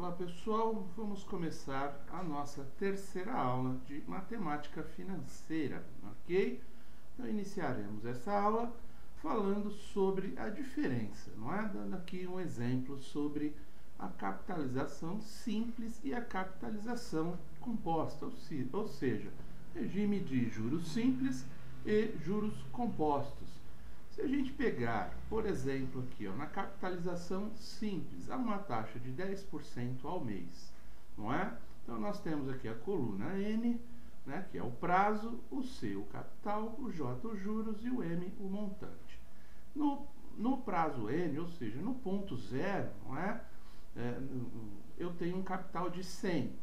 Olá pessoal, vamos começar a nossa terceira aula de matemática financeira, ok? Então iniciaremos essa aula falando sobre a diferença, não é? Dando aqui um exemplo sobre a capitalização simples e a capitalização composta, ou seja, regime de juros simples e juros compostos. Se a gente pegar, por exemplo, aqui ó, na capitalização simples, há uma taxa de 10% ao mês, não é? Então nós temos aqui a coluna N, né, que é o prazo, o C o capital, o J os juros e o M o montante. No prazo N, ou seja, no ponto zero, não é? Eu tenho um capital de 100,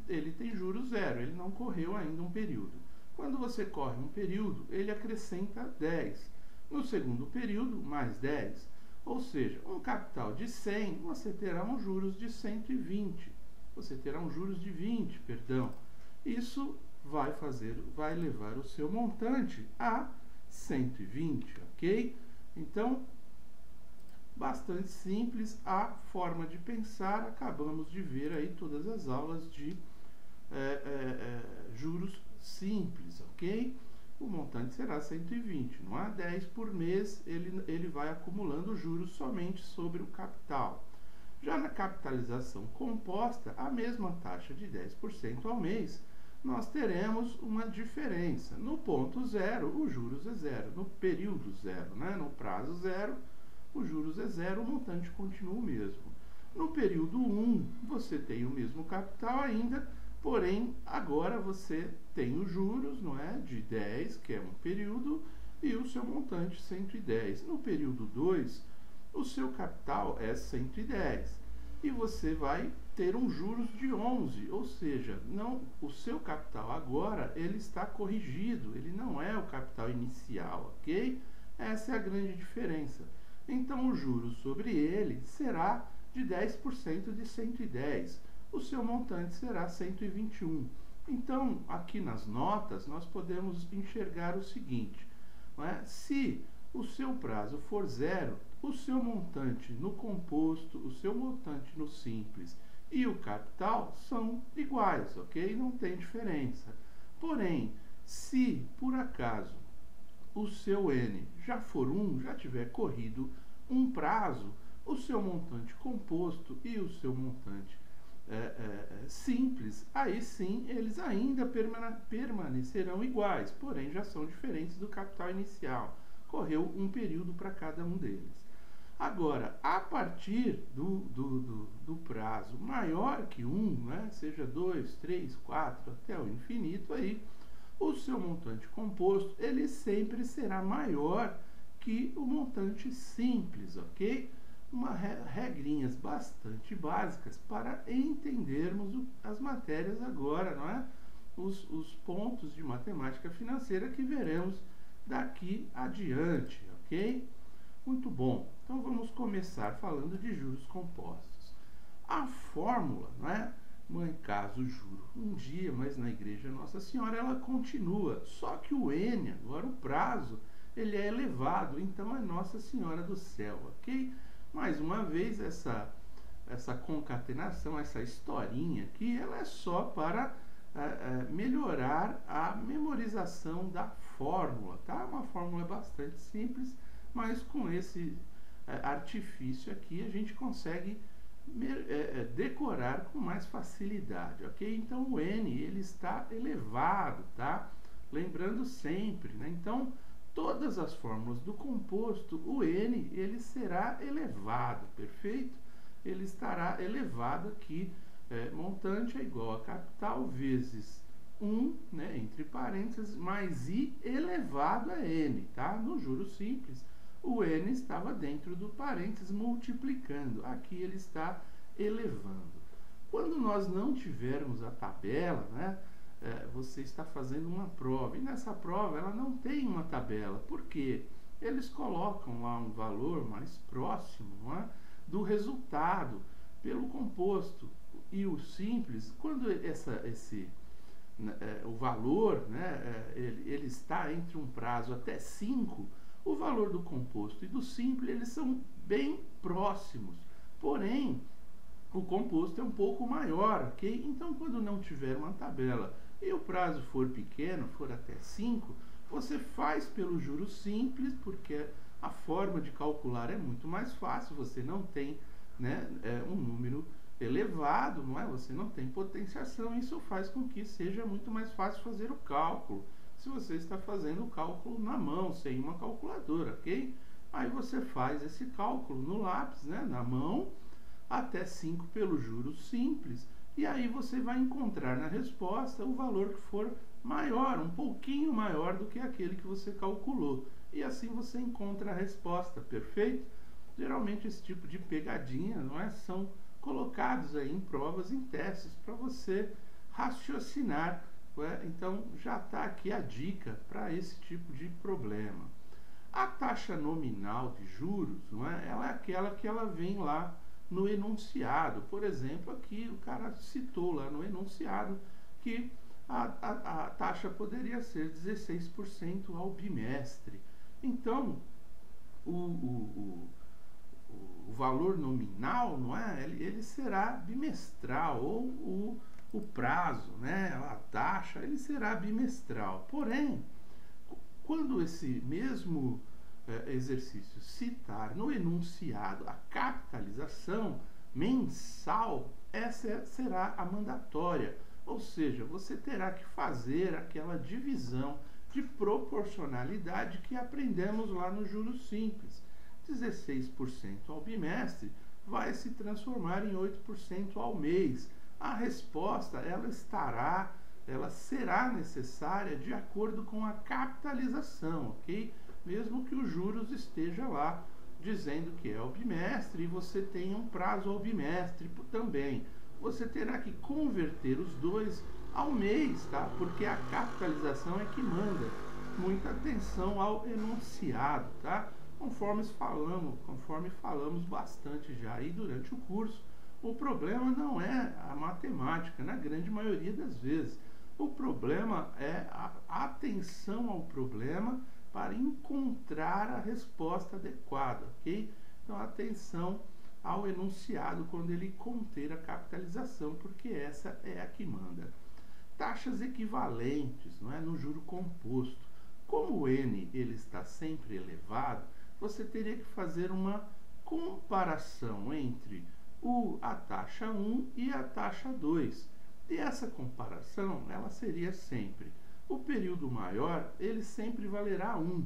ele tem juros zero, ele não correu ainda um período. Quando você corre um período, ele acrescenta 10. No segundo período, mais 10. Ou seja, um capital de 100, você terá um juros de 120. Você terá um juros de 20, perdão. Isso vai levar o seu montante a 120, ok? Então, bastante simples a forma de pensar. Acabamos de ver aí todas as aulas de juros simples, ok? O montante será 120, não há 10 por mês, ele vai acumulando juros somente sobre o capital. Já na capitalização composta, a mesma taxa de 10% ao mês, nós teremos uma diferença. No ponto zero, o juros é zero. No período zero, né? No prazo zero, o juros é zero, o montante continua o mesmo. No período 1, você tem o mesmo capital ainda, porém, agora você tem os juros, não é, de 10, que é um período, e o seu montante 110. No período 2, o seu capital é 110. E você vai ter um juros de 11, ou seja, o seu capital agora ele está corrigido, ele não é o capital inicial, ok? Essa é a grande diferença. Então, o juros sobre ele será de 10% de 110. O seu montante será 121. Então, aqui nas notas, nós podemos enxergar o seguinte, não é? Se o seu prazo for zero, o seu montante no composto, o seu montante no simples e o capital são iguais, ok? Não tem diferença. Porém, se por acaso o seu N já for 1, já tiver corrido um prazo, o seu montante composto e o seu montante simples, aí sim eles ainda permanecerão iguais, porém já são diferentes do capital inicial. Correu um período para cada um deles. Agora, a partir do prazo maior que 1, né, seja 2, 3, 4, até o infinito, aí, o seu montante composto ele sempre será maior que o montante simples, ok? Regrinhas bastante básicas para entendermos as matérias agora, não é? Os pontos de matemática financeira que veremos daqui adiante, ok? Muito bom. Então vamos começar falando de juros compostos. A fórmula, não é? Mãe, caso, juro, um dia, mas na igreja Nossa Senhora ela continua, só que o N, agora o prazo, ele é elevado, então é Nossa Senhora do Céu, ok? Mais uma vez, essa concatenação, essa historinha aqui, ela é só para melhorar a memorização da fórmula, tá? Uma fórmula bastante simples, mas com esse artifício aqui a gente consegue decorar com mais facilidade, ok? Então o N ele está elevado, tá? Lembrando sempre, né? Então todas as fórmulas do composto, o N ele será elevado, perfeito? Ele estará elevado aqui, montante é igual a capital vezes 1, né, entre parênteses, mais I elevado a N, tá? No juros simples, o N estava dentro do parênteses multiplicando, aqui ele está elevando. Quando nós não tivermos a tabela, né, você está fazendo uma prova, e nessa prova ela não tem uma tabela, por quê? Eles colocam lá um valor mais próximo, não é, do resultado pelo composto, e o simples, quando o valor, né, ele está entre um prazo até 5, o valor do composto e do simples eles são bem próximos, porém o composto é um pouco maior, ok? Então, quando não tiver uma tabela e o prazo for pequeno, for até 5, você faz pelo juros simples, porque a forma de calcular é muito mais fácil, você não tem, né, um número elevado, não é? Você não tem potenciação, isso faz com que seja muito mais fácil fazer o cálculo, se você está fazendo o cálculo na mão, sem uma calculadora, ok? Aí você faz esse cálculo no lápis, né, na mão, até 5 pelo juros simples, e aí você vai encontrar na resposta o valor que for maior, um pouquinho maior do que aquele que você calculou. E assim você encontra a resposta, perfeito? Geralmente esse tipo de pegadinha, não é, são colocados aí em provas, em testes, para você raciocinar. Então já está aqui a dica para esse tipo de problema. A taxa nominal de juros, não é? Ela é aquela que ela vem lá no enunciado. Por exemplo, aqui o cara citou lá no enunciado que a taxa poderia ser 16% ao bimestre. Então, o valor nominal, não é? Ele será bimestral, ou o prazo, né? A taxa, ele será bimestral. Porém, quando esse mesmo exercício citar no enunciado a capitalização mensal, essa será a mandatória, ou seja, você terá que fazer aquela divisão de proporcionalidade que aprendemos lá no juros simples. 16% ao bimestre vai se transformar em 8% ao mês. A resposta ela será necessária de acordo com a capitalização, ok? Mesmo que os juros esteja lá dizendo que é ao bimestre e você tenha um prazo ao bimestre também. Você terá que converter os dois ao mês, tá? Porque a capitalização é que manda. Muita atenção ao enunciado, tá? Conforme falamos bastante já aí durante o curso, o problema não é a matemática, na grande maioria das vezes. O problema é a atenção ao problema para encontrar a resposta adequada, ok? Então, atenção ao enunciado quando ele conter a capitalização, porque essa é a que manda. Taxas equivalentes, não é? No juro composto. Como o N ele está sempre elevado, você teria que fazer uma comparação entre a taxa 1 e a taxa 2. E essa comparação, ela seria sempre: o período maior, ele sempre valerá 1.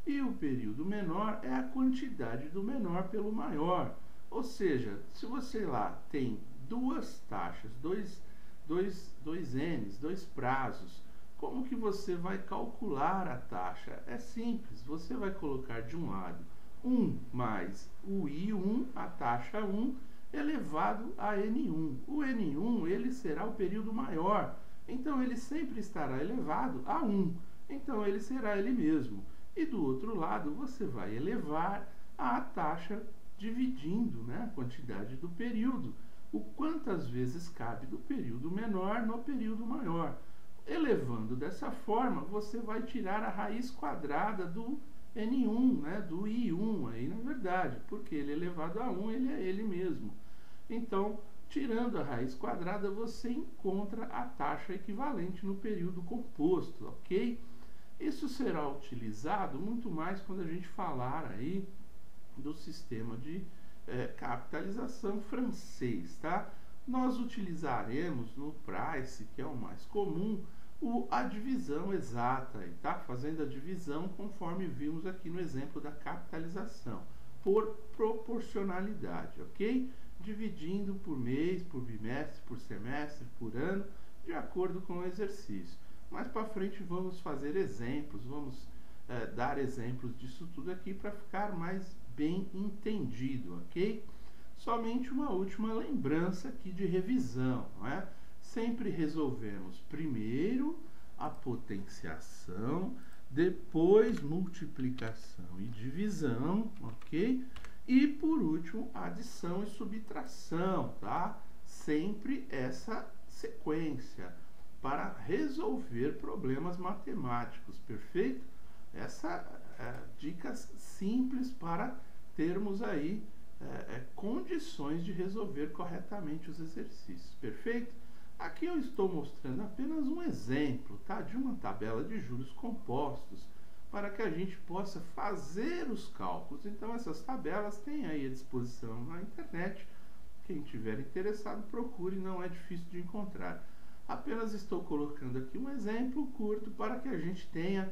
E o período menor é a quantidade do menor pelo maior. Ou seja, se você lá tem duas taxas, dois N's, dois prazos, como que você vai calcular a taxa? É simples, você vai colocar de um lado 1 mais o I1, a taxa 1, elevado a N1. O N1 ele será o período maior, então ele sempre estará elevado a 1. Então ele será ele mesmo. E do outro lado você vai elevar a taxa dividindo, né, a quantidade do período. O quantas vezes cabe do período menor no período maior. Elevando dessa forma, você vai tirar a raiz quadrada do N1, né, do I1, aí na verdade, porque ele elevado a 1, ele é ele mesmo. Então, tirando a raiz quadrada, você encontra a taxa equivalente no período composto, ok? Isso será utilizado muito mais quando a gente falar aí do sistema de capitalização francês, tá? Nós utilizaremos no price, que é o mais comum, a divisão exata, tá? Fazendo a divisão conforme vimos aqui no exemplo da capitalização, por proporcionalidade, ok? Dividindo por mês, por bimestre, por semestre, por ano, de acordo com o exercício. Mais para frente vamos fazer exemplos, vamos dar exemplos disso tudo aqui para ficar mais bem entendido, ok? Somente uma última lembrança aqui de revisão, não é? Sempre resolvemos primeiro a potenciação, depois multiplicação e divisão, ok? E por último, adição e subtração, tá? Sempre essa sequência para resolver problemas matemáticos, perfeito? Essa dicas simples para termos aí condições de resolver corretamente os exercícios, perfeito? Aqui eu estou mostrando apenas um exemplo, tá, de uma tabela de juros compostos para que a gente possa fazer os cálculos. Então essas tabelas têm aí à disposição na internet. Quem tiver interessado, procure, não é difícil de encontrar. Apenas estou colocando aqui um exemplo curto para que a gente tenha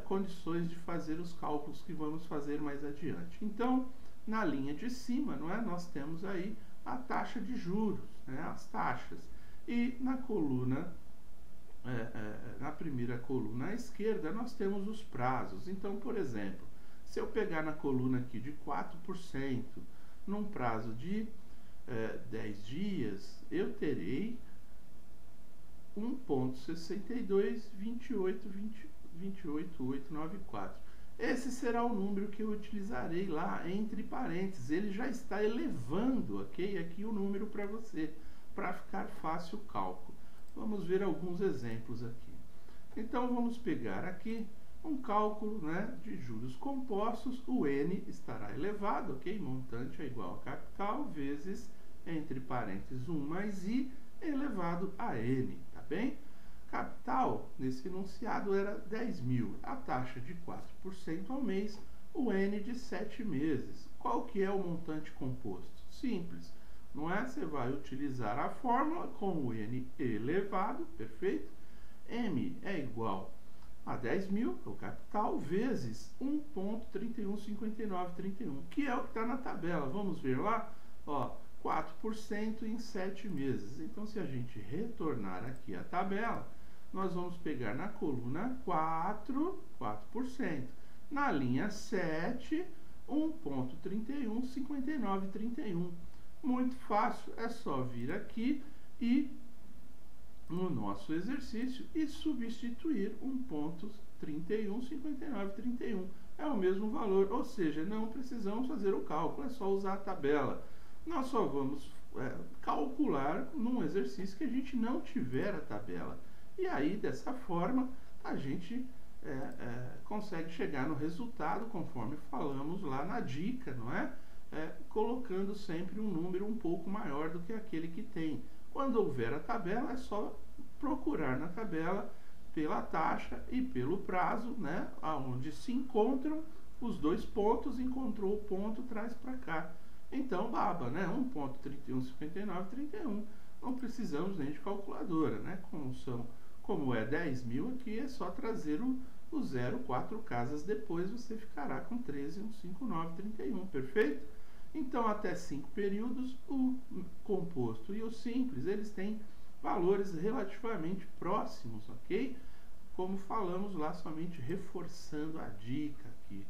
condições de fazer os cálculos que vamos fazer mais adiante. Então, na linha de cima, não é, nós temos aí a taxa de juros, né, as taxas. E na coluna, na primeira coluna à esquerda, nós temos os prazos. Então, por exemplo, se eu pegar na coluna aqui de 4%, num prazo de 10 dias, eu terei 1,6228,894. Esse será o número que eu utilizarei lá entre parênteses. Ele já está elevando, ok? Aqui o número para você, para ficar fácil o cálculo. Vamos ver alguns exemplos aqui. Então vamos pegar aqui um cálculo, né, de juros compostos. O N estará elevado, ok? Montante é igual a capital vezes, entre parênteses, 1 mais I elevado a N, tá bem? Capital, nesse enunciado, era 10 mil. A taxa de 4% ao mês, o N de 7 meses. Qual que é o montante composto? Simples, não é? Você vai utilizar a fórmula com o N elevado, perfeito? M é igual a 10 mil, o capital, vezes 1,315931, que é o que está na tabela. Vamos ver lá? Ó, 4% em 7 meses. Então, se a gente retornar aqui a tabela, nós vamos pegar na coluna 4%. Na linha 7, 1,315931. Muito fácil, é só vir aqui e no nosso exercício e substituir 1,315931. É o mesmo valor, ou seja, não precisamos fazer o cálculo, é só usar a tabela. Nós só vamos calcular num exercício que a gente não tiver a tabela. E aí, dessa forma, a gente consegue chegar no resultado, conforme falamos lá na dica, não é? Colocando sempre um número um pouco maior do que aquele que tem. Quando houver a tabela, é só procurar na tabela pela taxa e pelo prazo, né? Onde se encontram os dois pontos, encontrou o ponto, traz para cá. Então, baba, né? 1,315931. Não precisamos nem de calculadora, né? Como é 10 mil aqui, é só trazer o 0 4 casas depois, você ficará com 13,15931, perfeito? Então, até 5 períodos, o composto e o simples, eles têm valores relativamente próximos, ok? Como falamos lá, somente reforçando a dica aqui.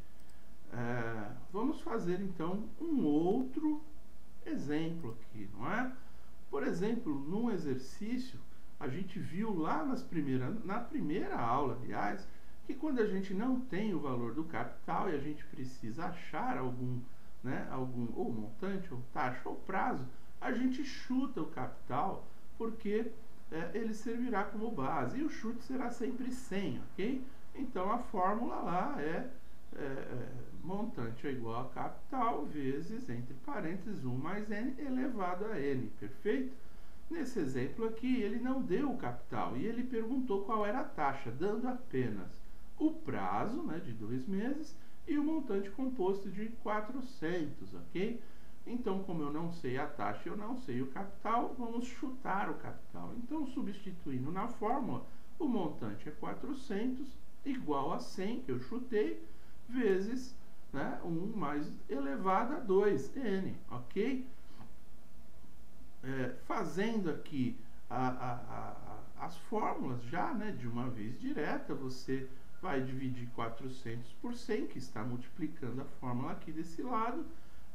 Vamos fazer, então, um outro exemplo aqui, não é? Por exemplo, num exercício, a gente viu lá na primeira aula, aliás, que quando a gente não tem o valor do capital e a gente precisa achar algum ou montante, ou taxa, ou prazo, a gente chuta o capital, porque ele servirá como base, e o chute será sempre 100, ok? Então, a fórmula lá montante é igual a capital vezes, entre parênteses, 1 mais N elevado a N, perfeito? Nesse exemplo aqui, ele não deu o capital, e ele perguntou qual era a taxa, dando apenas o prazo, né, de 2 meses, e o montante composto de 400, ok? Então, como eu não sei a taxa e eu não sei o capital, vamos chutar o capital. Então, substituindo na fórmula, o montante é 400 igual a 100, que eu chutei, vezes 1 mais elevado a 2n, ok? Fazendo aqui as fórmulas já, né, de uma vez direta, você vai dividir 400 por 100, que está multiplicando a fórmula aqui desse lado,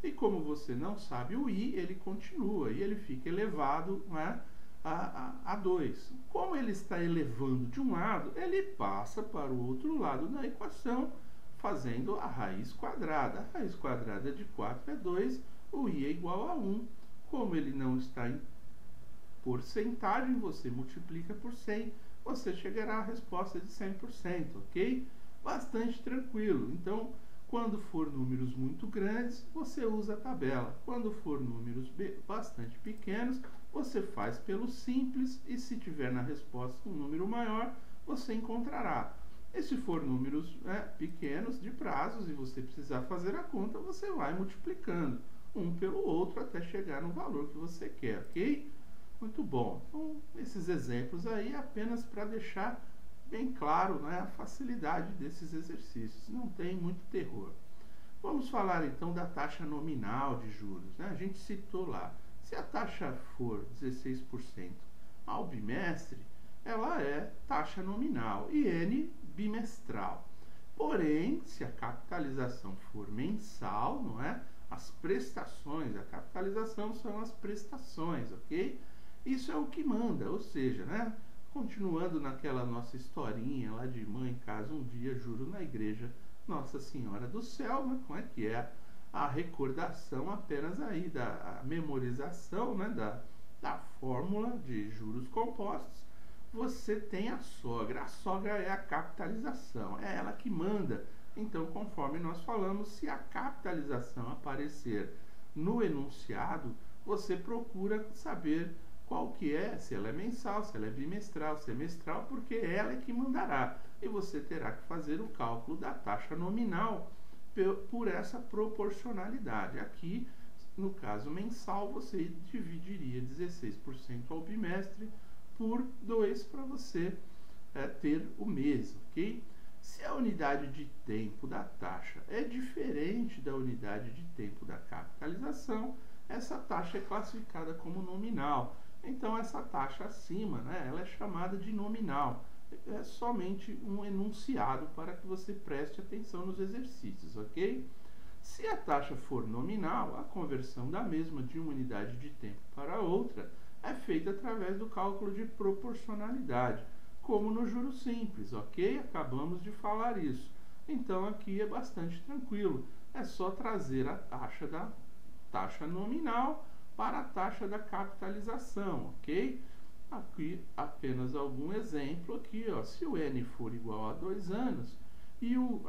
e como você não sabe o i, ele continua, e ele fica elevado, né, a 2. Como ele está elevando de um lado, ele passa para o outro lado da equação, fazendo a raiz quadrada. A raiz quadrada de 4 é 2, o i é igual a 1. Como ele não está em porcentagem, você multiplica por 100, você chegará à resposta de 100%, ok? Bastante tranquilo. Então, Quando for números muito grandes, você usa a tabela. Quando for números bastante pequenos, você faz pelo simples e se tiver na resposta um número maior, você encontrará. E se for números pequenos de prazos e você precisar fazer a conta, você vai multiplicando um pelo outro até chegar no valor que você quer, ok? Muito bom. Então, esses exemplos aí apenas para deixar bem claro, né, a facilidade desses exercícios. Não tem muito terror. Vamos falar então da taxa nominal de juros, né? A gente citou lá. Se a taxa for 16% ao bimestre, ela é taxa nominal e N bimestral. Porém, se a capitalização for mensal, não é? As prestações, a capitalização são as prestações, ok? Isso é o que manda, ou seja, né? Continuando naquela nossa historinha lá de mãe casa um dia, juro na igreja Nossa Senhora do Céu, né? Como é que é a recordação apenas aí da memorização, né? Da fórmula de juros compostos. Você tem a sogra é a capitalização, é ela que manda. Então, conforme nós falamos, se a capitalização aparecer no enunciado, você procura saber qual que é, se ela é mensal, se ela é bimestral, semestral, porque ela é que mandará. E você terá que fazer o cálculo da taxa nominal por essa proporcionalidade. Aqui, no caso mensal, você dividiria 16% ao bimestre por 2 para você ter o mês, ok? Se a unidade de tempo da taxa é diferente da unidade de tempo da capitalização, essa taxa é classificada como nominal. Então, essa taxa acima, né, ela é chamada de nominal. É somente um enunciado para que você preste atenção nos exercícios, ok? Se a taxa for nominal, a conversão da mesma de uma unidade de tempo para outra é feita através do cálculo de proporcionalidade, como no juros simples, ok? Acabamos de falar isso. Então, aqui é bastante tranquilo. É só trazer a taxa da taxa nominal para a taxa da capitalização, ok? Aqui apenas algum exemplo aqui, ó. Se o N for igual a 2 anos, e o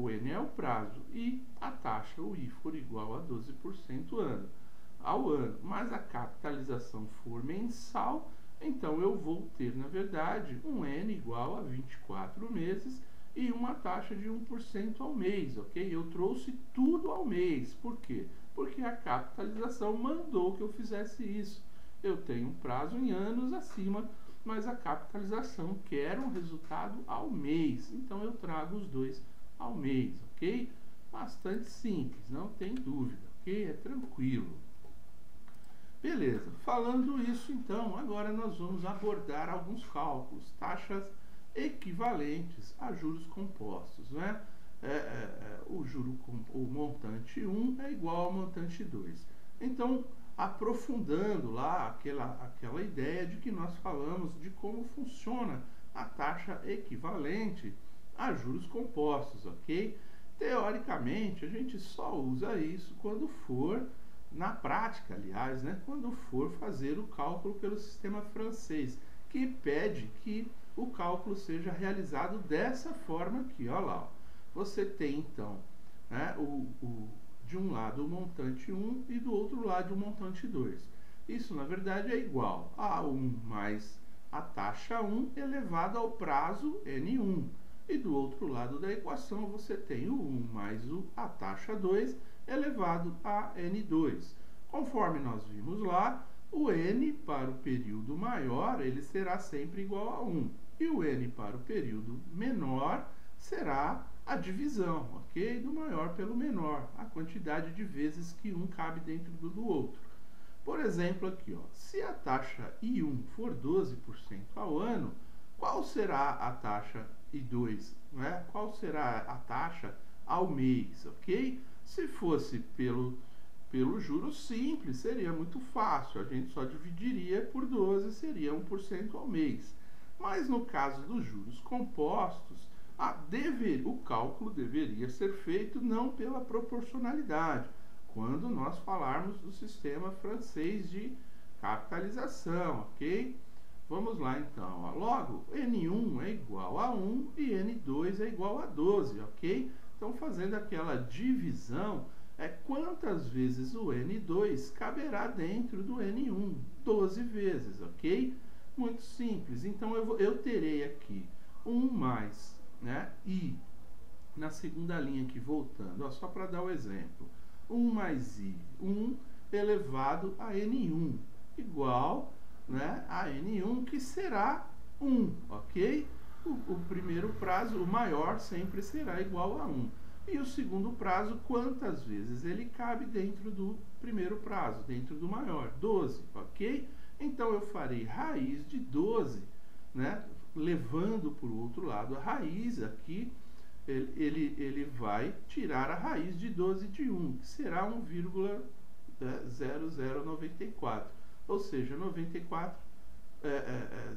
N é o prazo, e a taxa, o I, for igual a 12% ao ano, mas a capitalização for mensal, então eu vou ter, na verdade, um N igual a 24 meses e uma taxa de 1% ao mês, ok? Eu trouxe tudo ao mês. Por quê? Porque a capitalização mandou que eu fizesse isso. Eu tenho um prazo em anos acima, mas a capitalização quer um resultado ao mês. Então, eu trago os dois ao mês, ok? Bastante simples, não tem dúvida, ok? É tranquilo. Beleza, falando isso, então, agora nós vamos abordar alguns cálculos, taxas equivalentes a juros compostos, né? O montante 1 é igual ao montante 2. Então, aprofundando lá aquela ideia de que nós falamos de como funciona a taxa equivalente a juros compostos, ok? Teoricamente, a gente só usa isso quando for, na prática, aliás, né, quando for fazer o cálculo pelo sistema francês, que pede que o cálculo seja realizado dessa forma aqui, olha lá. Você tem, então, né, de um lado o montante 1 e do outro lado o montante 2. Isso, na verdade, é igual a 1 mais a taxa 1 elevado ao prazo N1. E do outro lado da equação você tem o 1 mais a taxa 2 elevado a N2. Conforme nós vimos lá, o N para o período maior ele será sempre igual a 1. E o N para o período menor será a divisão, ok? Do maior pelo menor, a quantidade de vezes que um cabe dentro do outro. Por exemplo, aqui, ó, se a taxa I1 for 12% ao ano, qual será a taxa I2? Né? Qual será a taxa ao mês, ok? Se fosse pelo juro simples, seria muito fácil, a gente só dividiria por 12, seria 1% ao mês. Mas no caso dos juros compostos, o cálculo deveria ser feito não pela proporcionalidade, quando nós falarmos do sistema francês de capitalização, ok? Vamos lá então, ó. Logo, N1 é igual a 1 e N2 é igual a 12, ok? Então, fazendo aquela divisão, quantas vezes o N2 caberá dentro do N1? 12 vezes, ok? Muito simples. Então, eu terei aqui 1 mais, né, I, na segunda linha aqui, voltando, ó, só para dar o exemplo. 1 mais I, 1 elevado a N1, igual, né, a N1, que será 1, ok? O primeiro prazo, o maior, sempre será igual a 1. E o segundo prazo, quantas vezes ele cabe dentro do primeiro prazo, dentro do maior? 12, ok? Então, eu farei raiz de 12, né? Levando para o outro lado a raiz aqui, ele vai tirar a raiz de 12 de 1, que será 1,0094. Ou seja,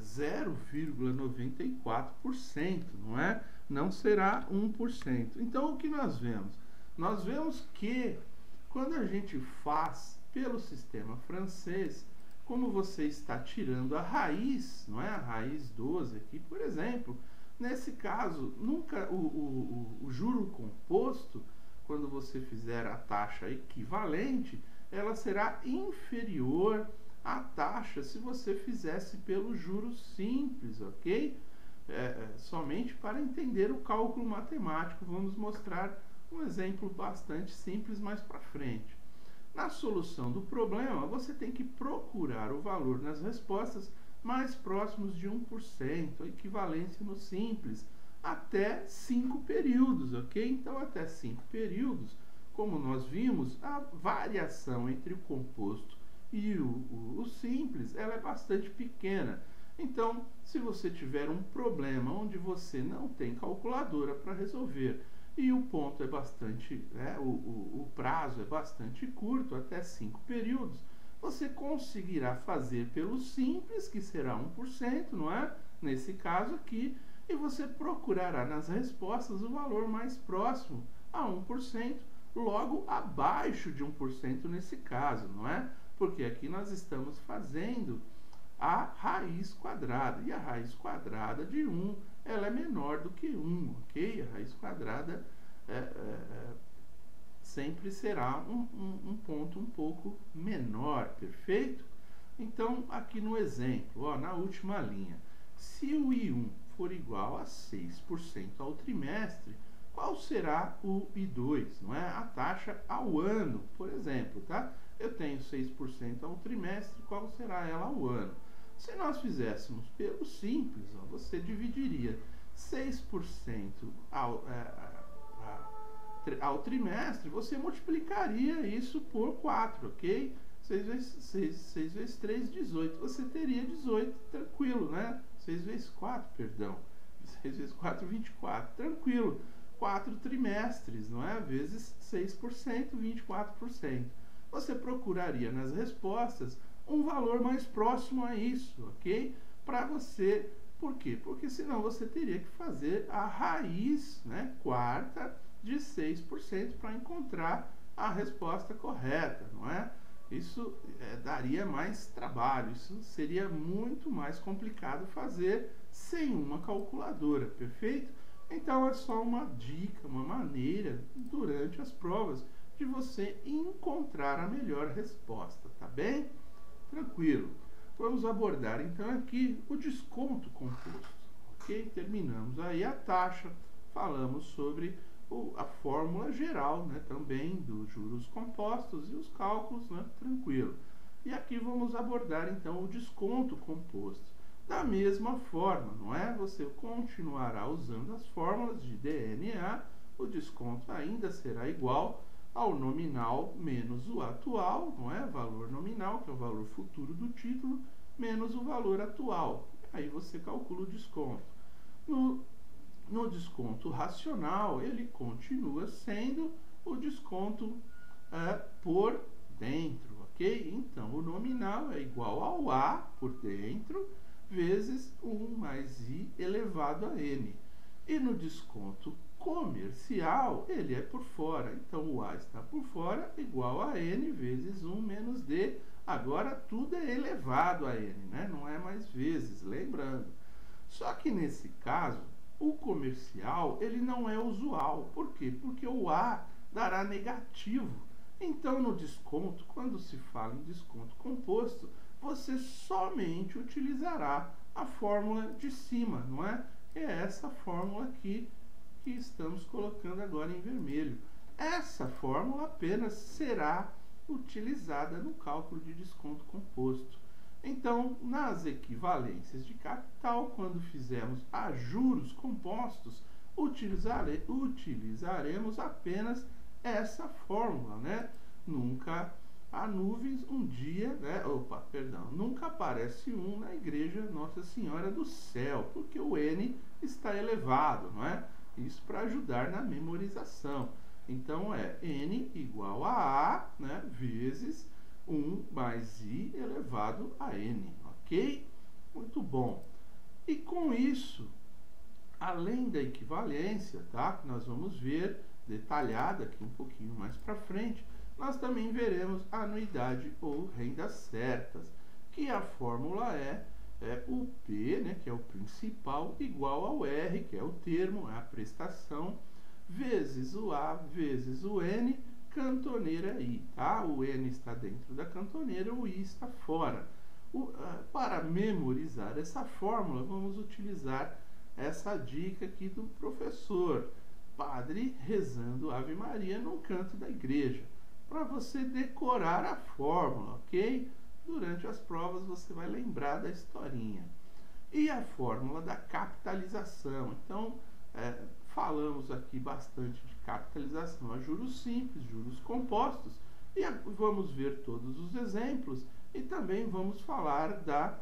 0,94%, não é? Não será 1%. Então, o que nós vemos? Nós vemos que quando a gente faz pelo sistema francês, como você está tirando a raiz, não é? A raiz 12 aqui, por exemplo, nesse caso, nunca o juro composto, quando você fizer a taxa equivalente, ela será inferior à taxa se você fizesse pelo juro simples, ok? Somente para entender o cálculo matemático, vamos mostrar um exemplo bastante simples mais para frente. Na solução do problema, você tem que procurar o valor nas respostas mais próximos de 1%, a equivalência no simples, até 5 períodos, ok? Então, até 5 períodos, como nós vimos, a variação entre o composto e o simples, ela é bastante pequena. Então, se você tiver um problema onde você não tem calculadora para resolver, e o ponto é bastante, o prazo é bastante curto, até 5 períodos, você conseguirá fazer pelo simples, que será 1%, não é? Nesse caso aqui, e você procurará nas respostas o valor mais próximo a 1%, logo abaixo de 1% nesse caso, não é? Porque aqui nós estamos fazendo a raiz quadrada, e a raiz quadrada de 1, ela é menor do que 1, ok? A raiz quadrada sempre será um ponto um pouco menor, perfeito? Então, aqui no exemplo, ó, na última linha, se o I1 for igual a 6% ao trimestre, qual será o I2, não é? A taxa ao ano, por exemplo, tá? Eu tenho 6% ao trimestre, qual será ela ao ano? Se nós fizéssemos pelo simples, ó, você dividiria 6% ao trimestre, você multiplicaria isso por 4, ok? 6 vezes 3, 18. Você teria 18, tranquilo, né? 6 vezes 4, perdão. 6 vezes 4, 24, tranquilo. 4 trimestres, não é? Vezes 6%, 24%. Você procuraria nas respostas um valor mais próximo a isso, ok? Para você, por quê? Porque senão você teria que fazer a raiz, né, quarta de 6% para encontrar a resposta correta, não é? Isso daria mais trabalho, isso seria muito mais complicado fazer sem uma calculadora, perfeito? Então é só uma dica, uma maneira durante as provas de você encontrar a melhor resposta, tá bem? Tranquilo. Vamos abordar então aqui o desconto composto, ok? Terminamos aí a taxa, falamos sobre a fórmula geral, né, também dos juros compostos e os cálculos, né, tranquilo. E aqui vamos abordar então o desconto composto. Da mesma forma, não é? Você continuará usando as fórmulas de DNA, o desconto ainda será igual ao nominal menos o atual, não é? Valor nominal, que é o valor futuro do título, menos o valor atual. Aí você calcula o desconto. No desconto racional, ele continua sendo o desconto por dentro, ok? Então, o nominal é igual ao A por dentro, vezes 1 mais I elevado a N. E no desconto comercial, ele é por fora. Então, o A está por fora, igual a N vezes 1 menos D. Agora, tudo é elevado a N, né? Não é mais vezes, lembrando. Só que nesse caso, O comercial, ele não é usual. Por quê? Porque o A dará negativo. Então, no desconto, quando se fala em desconto composto, você somente utilizará a fórmula de cima, não é? Que é essa fórmula aqui que estamos colocando agora em vermelho. Essa fórmula apenas será utilizada no cálculo de desconto composto. Então, nas equivalências de capital, quando fizermos a juros compostos, utilizaremos apenas essa fórmula, né? Nunca há nuvens um dia, né? Nunca aparece um na igreja Nossa Senhora do Céu, porque o N está elevado, não é? Isso para ajudar na memorização. Então, é N igual a A, né, vezes 1 mais I elevado a N, ok? Muito bom. E com isso, além da equivalência, tá, que nós vamos ver detalhada aqui um pouquinho mais para frente, nós também veremos anuidade ou rendas certas, que a fórmula é o P, né, que é o principal, igual ao R, que é o termo, é a prestação, vezes o A, vezes o N, cantoneira I, tá? O N está dentro da cantoneira, o I está fora. Para memorizar essa fórmula, vamos utilizar essa dica aqui do professor, padre rezando Ave Maria no canto da igreja, para você decorar a fórmula, ok? Durante as provas você vai lembrar da historinha. E a fórmula da capitalização. Então, falamos aqui bastante de capitalização a juros simples, juros compostos, e vamos ver todos os exemplos, e também vamos falar da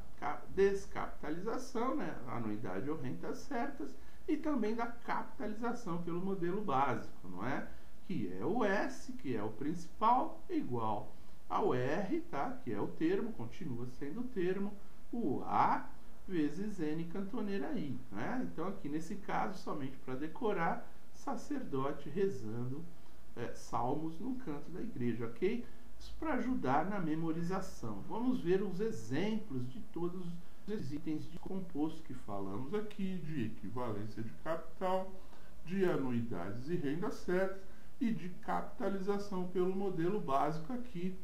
descapitalização, né, anuidade ou rendas certas, e também da capitalização pelo modelo básico, não é? Que é o S, que é o principal, igual ao R, tá? Que é o termo, continua sendo o termo, o A vezes N cantoneira I, né? Então, aqui nesse caso, somente para decorar, sacerdote rezando salmos no canto da igreja, ok? Isso para ajudar na memorização. Vamos ver os exemplos de todos os itens de composto que falamos aqui, de equivalência de capital, de anuidades e rendas certas e de capitalização pelo modelo básico aqui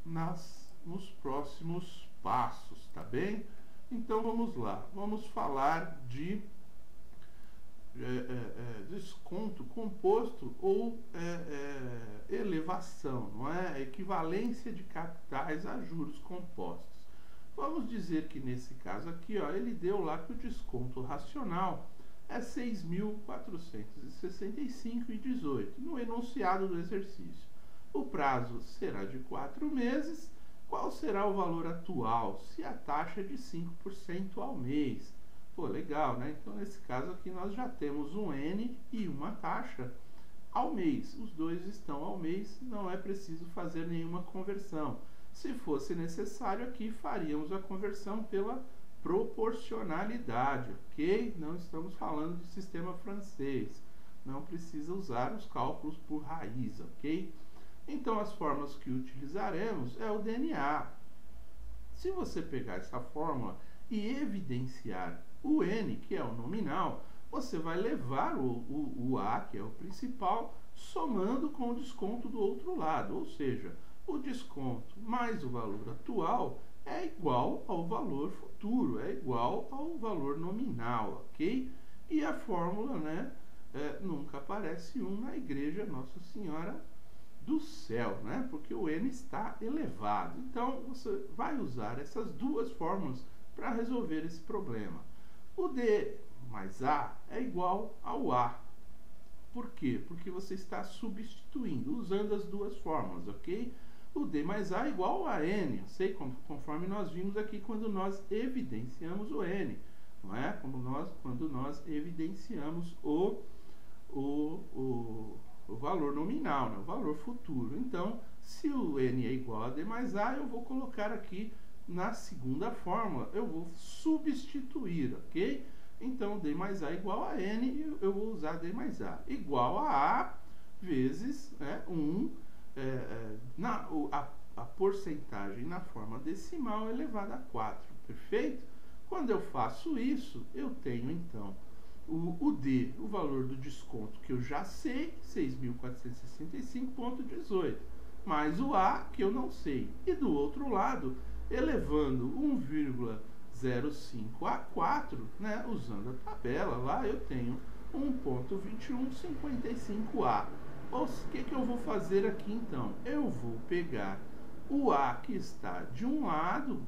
nos próximos passos, tá bem? Então vamos lá, vamos falar de desconto composto ou elevação, não é? Equivalência de capitais a juros compostos. Vamos dizer que nesse caso aqui, ó, ele deu lá que o desconto racional é 6.465,18 no enunciado do exercício. O prazo será de 4 meses. Qual será o valor atual se a taxa é de 5% ao mês? Pô, legal, né? Então, nesse caso aqui, nós já temos um N e uma taxa ao mês. Os dois estão ao mês, não é preciso fazer nenhuma conversão. Se fosse necessário aqui, faríamos a conversão pela proporcionalidade, ok? Não estamos falando de sistema francês. Não precisa usar os cálculos por raiz, ok? Então, as fórmulas que utilizaremos é o DNA. Se você pegar essa fórmula e evidenciar o N, que é o nominal, você vai levar o A, que é o principal, somando com o desconto do outro lado. Ou seja, o desconto mais o valor atual é igual ao valor futuro, é igual ao valor nominal, ok? E a fórmula, né, nunca aparece um na igreja Nossa Senhora do Céu, né? Porque o N está elevado. Então, você vai usar essas duas fórmulas para resolver esse problema. O D mais A é igual ao A. Por quê? Porque você está substituindo, usando as duas fórmulas, ok? O D mais A é igual a N, sei, conforme nós vimos aqui quando nós evidenciamos o N, não é? Quando nós evidenciamos o valor nominal, né? O valor futuro. Então, se o N é igual a D mais A, eu vou colocar aqui na segunda fórmula, eu vou substituir, ok? Então, D mais A igual a N, e eu vou usar D mais A igual a A vezes 1, a porcentagem na forma decimal elevada a 4, perfeito? Quando eu faço isso, eu tenho, então, o D, o valor do desconto que eu já sei, 6.465,18, mais o A que eu não sei. E do outro lado, elevando 1,05 a 4, né, usando a tabela, lá eu tenho 1,2155A. O que eu vou fazer aqui então? Eu vou pegar o A que está de um lado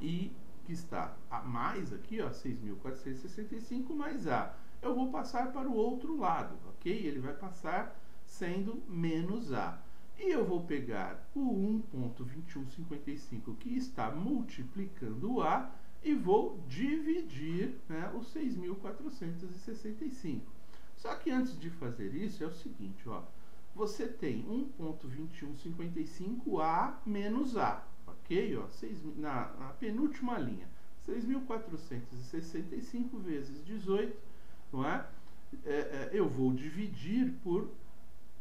e que está a mais aqui, ó, 6.465 mais A. Eu vou passar para o outro lado, ok? Ele vai passar sendo menos A. E eu vou pegar o 1,2155 que está multiplicando o A e vou dividir, né, o 6.465. Só que antes de fazer isso é o seguinte, ó, você tem 1,2155A menos A, ok? Ó, na penúltima linha, 6.465 vezes 18, não é? Eu vou dividir por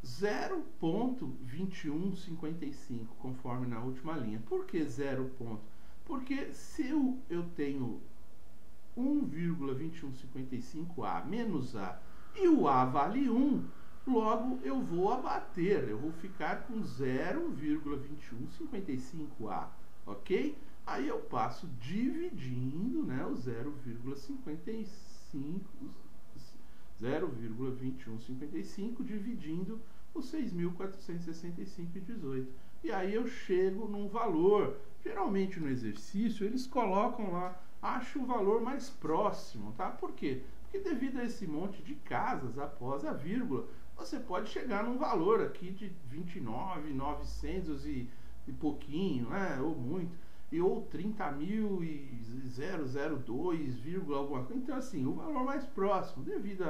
0,2155, conforme na última linha. Por que 0 ponto? Porque se eu tenho 1,2155A menos A e o A vale 1, logo eu vou abater, eu vou ficar com 0,2155A, ok? Aí eu passo dividindo, né, o 0,2155 dividindo os 6.465,18. E aí eu chego num valor. Geralmente no exercício eles colocam lá, acho o valor mais próximo, tá? Por quê? Porque devido a esse monte de casas após a vírgula, você pode chegar num valor aqui de 29.900 e pouquinho, né? Ou muito. Ou 30.002, alguma coisa. Então, assim, o valor mais próximo, devido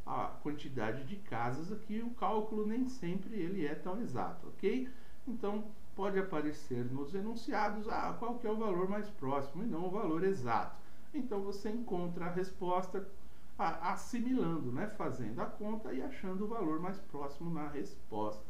à quantidade de casas aqui, o cálculo nem sempre ele é tão exato, ok? Então, pode aparecer nos enunciados, qual que é o valor mais próximo e não o valor exato. Então, você encontra a resposta assimilando, né? Fazendo a conta e achando o valor mais próximo na resposta,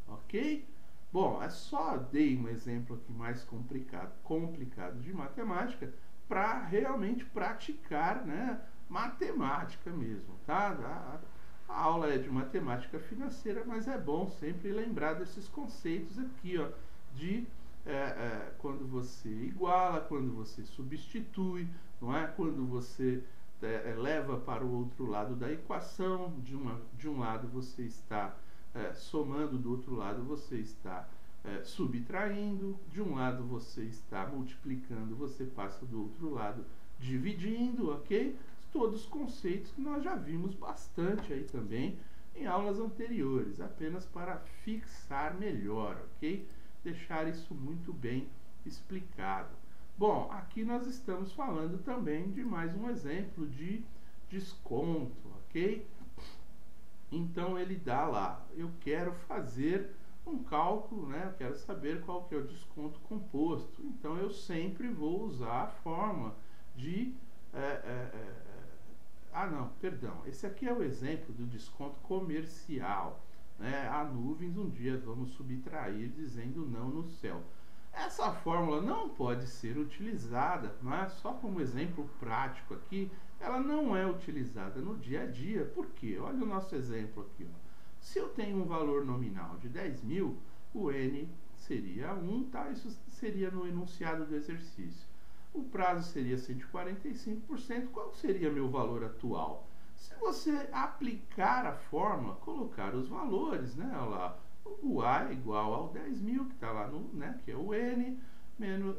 ok? Bom, só dei um exemplo aqui mais complicado de matemática para realmente praticar, né, matemática mesmo, tá? A aula é de matemática financeira, mas é bom sempre lembrar desses conceitos aqui, ó, de quando você iguala, quando você substitui, não é? Quando você leva para o outro lado da equação, de um lado você está somando, do outro lado você está subtraindo, de um lado você está multiplicando, você passa do outro lado dividindo, ok? Todos os conceitos que nós já vimos bastante aí também em aulas anteriores, apenas para fixar melhor, ok? Deixar isso muito bem explicado. Bom, aqui nós estamos falando também de mais um exemplo de desconto, ok? Então ele dá lá, eu quero fazer um cálculo, né? Eu quero saber qual que é o desconto composto. Então eu sempre vou usar a fórmula de... esse aqui é o exemplo do desconto comercial, né? Há nuvens, um dia vamos subtrair, dizendo não no céu. Essa fórmula não pode ser utilizada, né? Só como exemplo prático aqui, ela não é utilizada no dia a dia. Por quê? Olha o nosso exemplo aqui, ó. Se eu tenho um valor nominal de 10.000, o N seria 1, tá? Isso seria no enunciado do exercício. O prazo seria 145%. Qual seria meu valor atual? Se você aplicar a fórmula, colocar os valores, né? Olha lá, o A é igual ao 10.000, que está lá no, né? Que é o N, menos,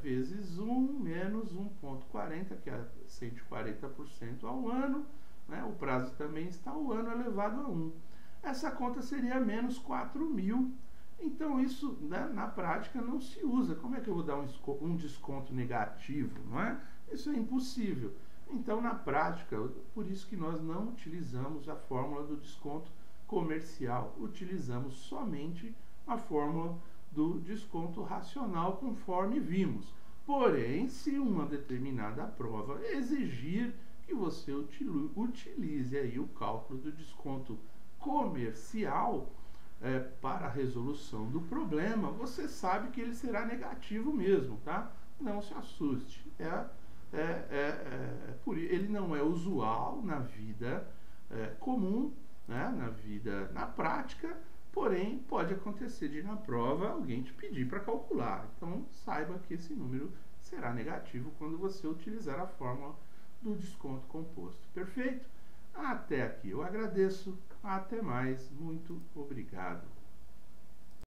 vezes 1, menos 1,40, que é 140% ao ano, né? O prazo também está ao ano elevado a 1. Essa conta seria menos 4.000. Então isso, né, na prática não se usa. Como é que eu vou dar um desconto negativo, não é? Isso é impossível. Então na prática, por isso que nós não utilizamos a fórmula do desconto comercial, utilizamos somente a fórmula do desconto racional, conforme vimos. Porém, se uma determinada prova exigir que você utilize aí o cálculo do desconto comercial para a resolução do problema, você sabe que ele será negativo mesmo, tá? Não se assuste. ele não é usual na vida comum, né, na prática, porém pode acontecer de na prova alguém te pedir para calcular. Então saiba que esse número será negativo quando você utilizar a fórmula do desconto composto. Perfeito? Até aqui eu agradeço. Até mais. Muito obrigado.